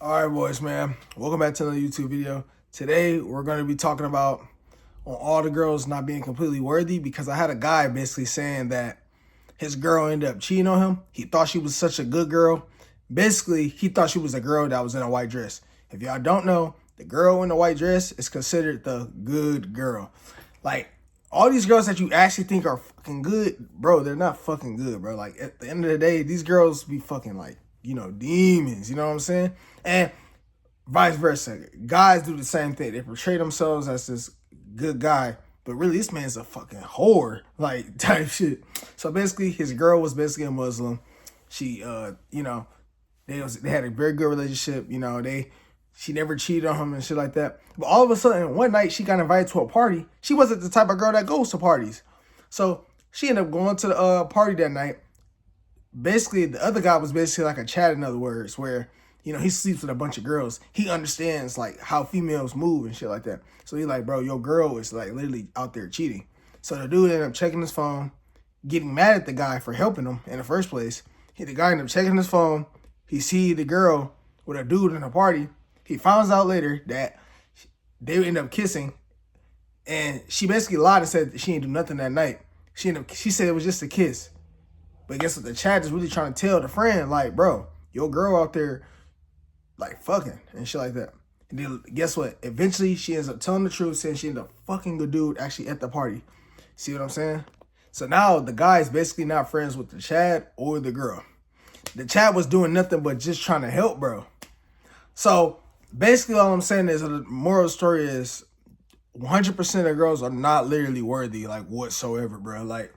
All right, boys, man. Welcome back to another YouTube video. Today, we're going to be talking about on all the girls not being completely worthy because I had a guy basically saying that his girl ended up cheating on him. He thought she was such a good girl. Basically, he thought she was a girl that was in a white dress. If y'all don't know, the girl in the white dress is considered the good girl. Like, all these girls that you actually think are fucking good, bro, they're not fucking good, bro. Like, at the end of the day, these girls be fucking like, demons, you know what I'm saying? And vice versa. Guys do the same thing. They portray themselves as this good guy, but really this man's a fucking whore, like type shit. So basically, his girl was basically a Muslim. She, they had a very good relationship. She never cheated on him and shit like that. But all of a sudden, one night she got invited to a party. She wasn't the type of girl that goes to parties, so she ended up going to the party that night. Basically, the other guy was basically like a Chad, in other words, where he sleeps with a bunch of girls. He understands like how females move and shit like that. So he's like, bro, your girl is like literally out there cheating. So the dude ended up checking his phone, getting mad at the guy for helping him in the first place. The guy ended up checking his phone. He see the girl with a dude in a party. He finds out later that they end up kissing, and she basically lied and said that she didn't do nothing that night. She said it was just a kiss. But guess what? The chat is really trying to tell the friend, like, bro, your girl out there, like, fucking and shit like that. And then guess what? Eventually, she ends up telling the truth, saying she ended up fucking the dude actually at the party. See what I'm saying? So now the guy is basically not friends with the Chad or the girl. The Chad was doing nothing but just trying to help, bro. So basically, all I'm saying is the moral of the story is 100% of girls are not literally worthy, like, whatsoever, bro. Like,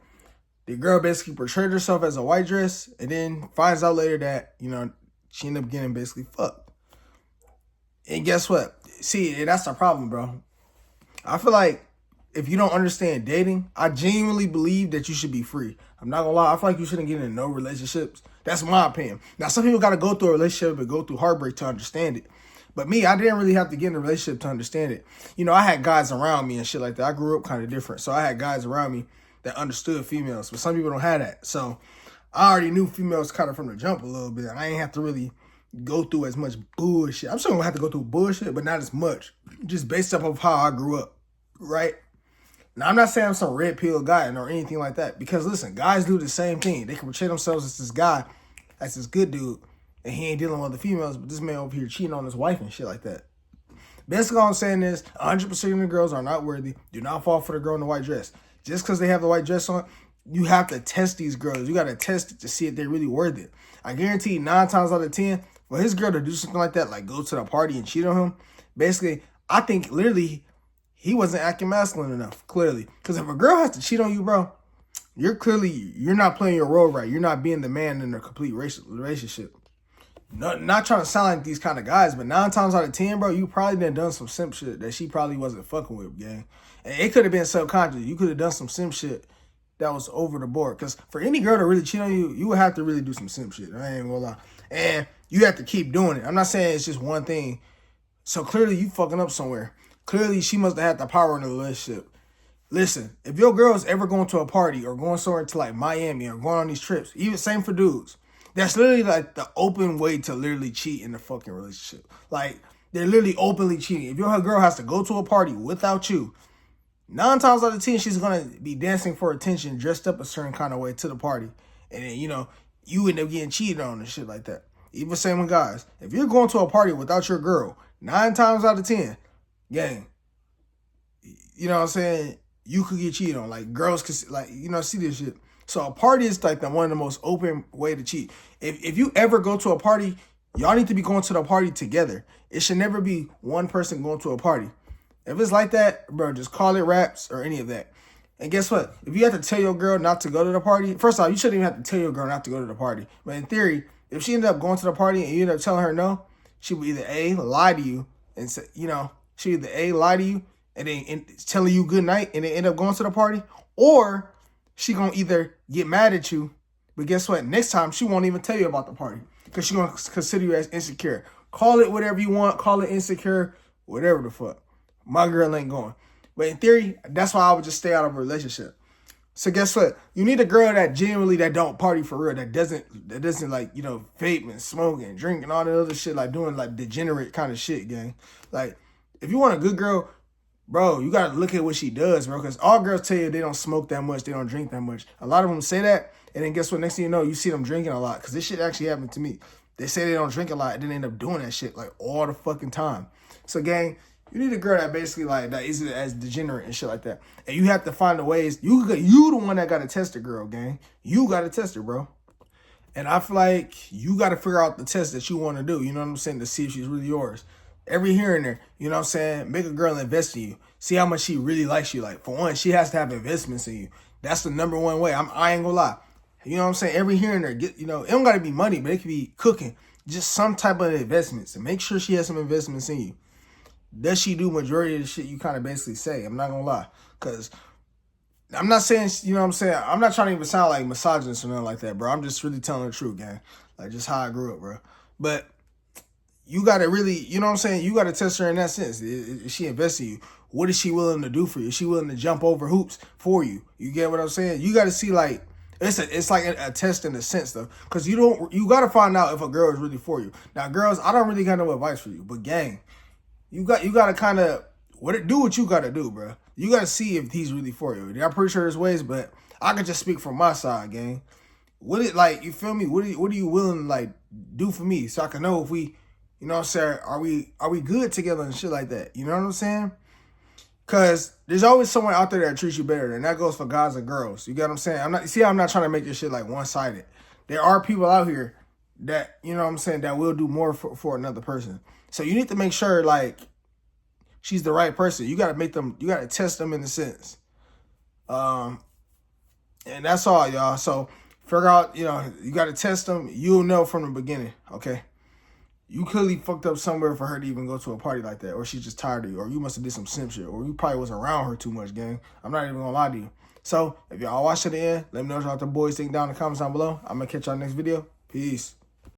the girl basically portrayed herself as a white dress and then finds out later that, she ended up getting basically fucked. And guess what? See, and that's the problem, bro. I feel like if you don't understand dating, I genuinely believe that you should be free. I'm not gonna lie. I feel like you shouldn't get into no relationships. That's my opinion. Now, some people got to go through a relationship and go through heartbreak to understand it. But me, I didn't really have to get in a relationship to understand it. I had guys around me and shit like that. I grew up kind of different. So I had guys around me that understood females, but some people don't have that. So I already knew females kind of from the jump a little bit. I ain't have to really go through as much bullshit. I'm still gonna have to go through bullshit, but not as much. Just based off of how I grew up, right? Now, I'm not saying I'm some red pill guy or anything like that, because listen, guys do the same thing. They can portray themselves as this guy, as this good dude, and he ain't dealing with the females, but this man over here cheating on his wife and shit like that. Basically, all I'm saying is 100% of the girls are not worthy. Do not fall for the girl in the white dress. Just because they have the white dress on, you have to test these girls. You got to test it to see if they're really worth it. I guarantee 9 times out of 10, for his girl to do something like that, like go to the party and cheat on him, basically, I think literally he wasn't acting masculine enough, clearly. Because if a girl has to cheat on you, bro, you're not playing your role right. You're not being the man in a complete relationship. Not trying to sound like these kind of guys, but 9 times out of 10, bro, you probably done some simp shit that she probably wasn't fucking with, gang. And it could have been subconscious. You could have done some simp shit that was over the board. Because for any girl to really cheat on you, you would have to really do some simp shit. I ain't gonna lie. And you have to keep doing it. I'm not saying it's just one thing. So clearly you fucking up somewhere. Clearly she must have had the power in the relationship. Listen, if your girl is ever going to a party or going somewhere to like Miami or going on these trips, even same for dudes, that's literally like the open way to literally cheat in a fucking relationship. Like, they're literally openly cheating. If your girl has to go to a party without you, 9 times out of 10, she's going to be dancing for attention, dressed up a certain kind of way to the party. And then, you end up getting cheated on and shit like that. Even same with guys. If you're going to a party without your girl, 9 times out of 10, gang, you know what I'm saying? You could get cheated on. Like, girls could, see this shit. So a party is like one of the most open way to cheat. If you ever go to a party, y'all need to be going to the party together. It should never be one person going to a party. If it's like that, bro, just call it raps or any of that. And guess what? If you have to tell your girl not to go to the party, first off, you shouldn't even have to tell your girl not to go to the party. But in theory, if she ended up going to the party and you end up telling her no, she would either A, lie to you and say, she either A, lie to you and then telling you good night and then end up going to the party, or she gonna either get mad at you, but guess what? Next time, she won't even tell you about the party because she gonna consider you as insecure. Call it whatever you want. Call it insecure, whatever the fuck. My girl ain't going. But in theory, that's why I would just stay out of a relationship. So guess what? You need a girl that genuinely that don't party for real, that doesn't like, you know, vape and smoke and drink and all that other shit, like doing like degenerate kind of shit, gang. Like, if you want a good girl, bro, you gotta look at what she does, bro. Because all girls tell you they don't smoke that much, they don't drink that much. A lot of them say that, and then guess what? Next thing you know, you see them drinking a lot. Because this shit actually happened to me. They say they don't drink a lot, and then end up doing that shit like all the fucking time. So, gang, you need a girl that basically like that isn't as degenerate and shit like that. And you have to find the ways. You the one that gotta test the girl, gang. You gotta test her, bro. And I feel like you gotta figure out the test that you want to do. You know what I'm saying? To see if she's really yours. Every here and there, you know what I'm saying? Make a girl invest in you. See how much she really likes you. Like, for one, she has to have investments in you. That's the number one way. I ain't gonna lie. You know what I'm saying? Every here and there, it don't gotta be money, but it could be cooking. Just some type of investments. And make sure she has some investments in you. Does she do majority of the shit you kind of basically say? I'm not gonna lie. Because I'm not saying, you know what I'm saying? I'm not trying to even sound like misogynist or nothing like that, bro. I'm just really telling the truth, gang. Like, just how I grew up, bro. But you got to really, you know what I'm saying? You got to test her in that sense. Is she investing in you? What is she willing to do for you? Is she willing to jump over hoops for you? You get what I'm saying? You got to see, like, it's like a test in a sense, though. Because you got to find out if a girl is really for you. Now, girls, I don't really got no advice for you. But, gang, you got to kind of do what you got to do, bro. You got to see if he's really for you. I'm pretty sure there's ways, but I can just speak from my side, gang. Like, you feel me? What are you willing to, like, do for me so I can know if we, you know what I'm saying, are we good together and shit like that? You know what I'm saying? Because there's always someone out there that treats you better, and that goes for guys and girls. You get what I'm saying? I'm not trying to make this shit like one-sided. There are people out here that, you know what I'm saying, that will do more for another person. So you need to make sure, like, she's the right person. You got to test them in a sense. And that's all, y'all. So figure out, you know, you got to test them. You'll know from the beginning, okay? You clearly fucked up somewhere for her to even go to a party like that, or she's just tired of you, or you must have did some simp shit, or you probably was around her too much, gang. I'm not even gonna lie to you. So if y'all watch to the end, let me know what y'all the boys think down in the comments down below. I'm gonna catch y'all next video. Peace.